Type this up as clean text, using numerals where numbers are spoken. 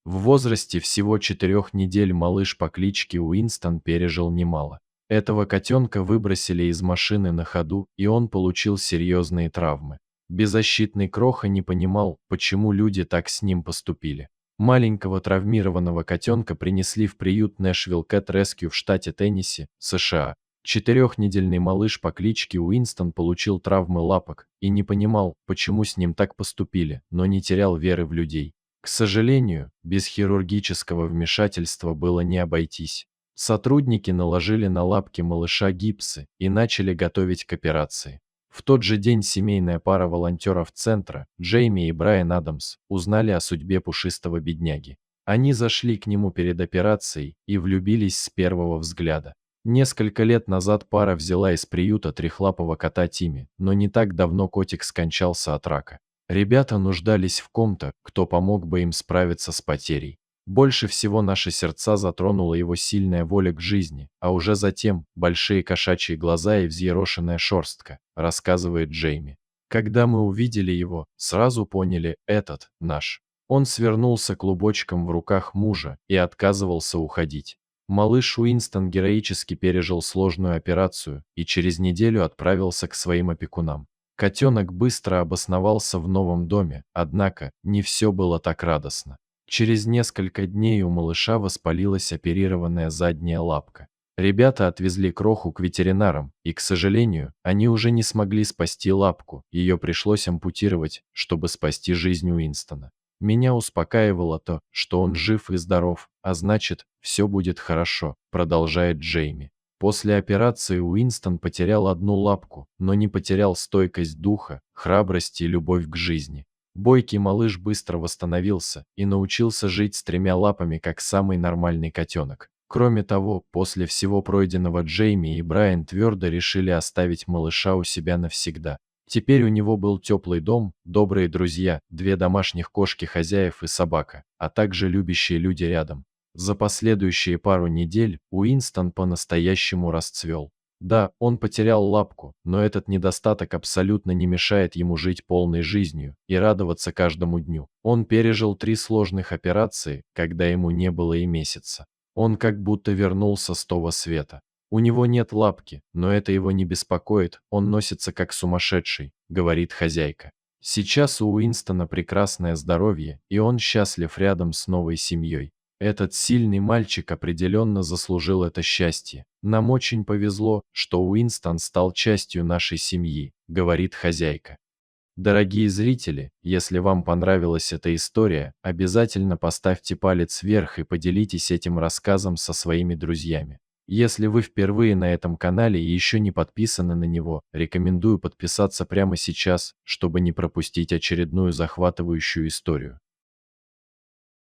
В возрасте всего 4 недель малыш по кличке Уинстон пережил немало. Этого котенка выбросили из машины на ходу, и он получил серьезные травмы. Беззащитный Кроха не понимал, почему люди так с ним поступили. Маленького травмированного котенка принесли в приют Нэшвилл Кэт Рескью в штате Теннесси, США. 4-недельный малыш по кличке Уинстон получил травмы лапок и не понимал, почему с ним так поступили, но не терял веры в людей. К сожалению, без хирургического вмешательства было не обойтись. Сотрудники наложили на лапки малыша гипсы и начали готовить к операции. В тот же день семейная пара волонтеров центра, Джейми и Брайан Адамс, узнали о судьбе пушистого бедняги. Они зашли к нему перед операцией и влюбились с первого взгляда. Несколько лет назад пара взяла из приюта трехлапого кота Тимми, но не так давно котик скончался от рака. Ребята нуждались в ком-то, кто помог бы им справиться с потерей. Больше всего наши сердца затронула его сильная воля к жизни, а уже затем большие кошачьи глаза и взъерошенная шерстка, рассказывает Джейми. Когда мы увидели его, сразу поняли, этот наш. Он свернулся клубочком в руках мужа и отказывался уходить. Малыш Уинстон героически пережил сложную операцию и через неделю отправился к своим опекунам. Котенок быстро обосновался в новом доме, однако не все было так радостно. Через несколько дней у малыша воспалилась оперированная задняя лапка. Ребята отвезли Кроху к ветеринарам, и, к сожалению, они уже не смогли спасти лапку, ее пришлось ампутировать, чтобы спасти жизнь Уинстона. Меня успокаивало то, что он жив и здоров, а значит, все будет хорошо, продолжает Джейми. После операции Уинстон потерял одну лапку, но не потерял стойкость духа, храбрость и любовь к жизни. Бойкий малыш быстро восстановился и научился жить с 3 лапами, как самый нормальный котенок. Кроме того, после всего пройденного Джейми и Брайан твердо решили оставить малыша у себя навсегда. Теперь у него был теплый дом, добрые друзья, 2 домашних кошки хозяев и собака, а также любящие люди рядом. За последующие пару недель Уинстон по-настоящему расцвел. Да, он потерял лапку, но этот недостаток абсолютно не мешает ему жить полной жизнью и радоваться каждому дню. Он пережил 3 сложных операции, когда ему не было и месяца. Он как будто вернулся с того света. У него нет лапки, но это его не беспокоит, он носится как сумасшедший, говорит хозяйка. Сейчас у Уинстона прекрасное здоровье, и он счастлив рядом с новой семьей. Этот сильный мальчик определенно заслужил это счастье. Нам очень повезло, что Уинстон стал частью нашей семьи, говорит хозяйка. Дорогие зрители, если вам понравилась эта история, обязательно поставьте палец вверх и поделитесь этим рассказом со своими друзьями. Если вы впервые на этом канале и еще не подписаны на него, рекомендую подписаться прямо сейчас, чтобы не пропустить очередную захватывающую историю.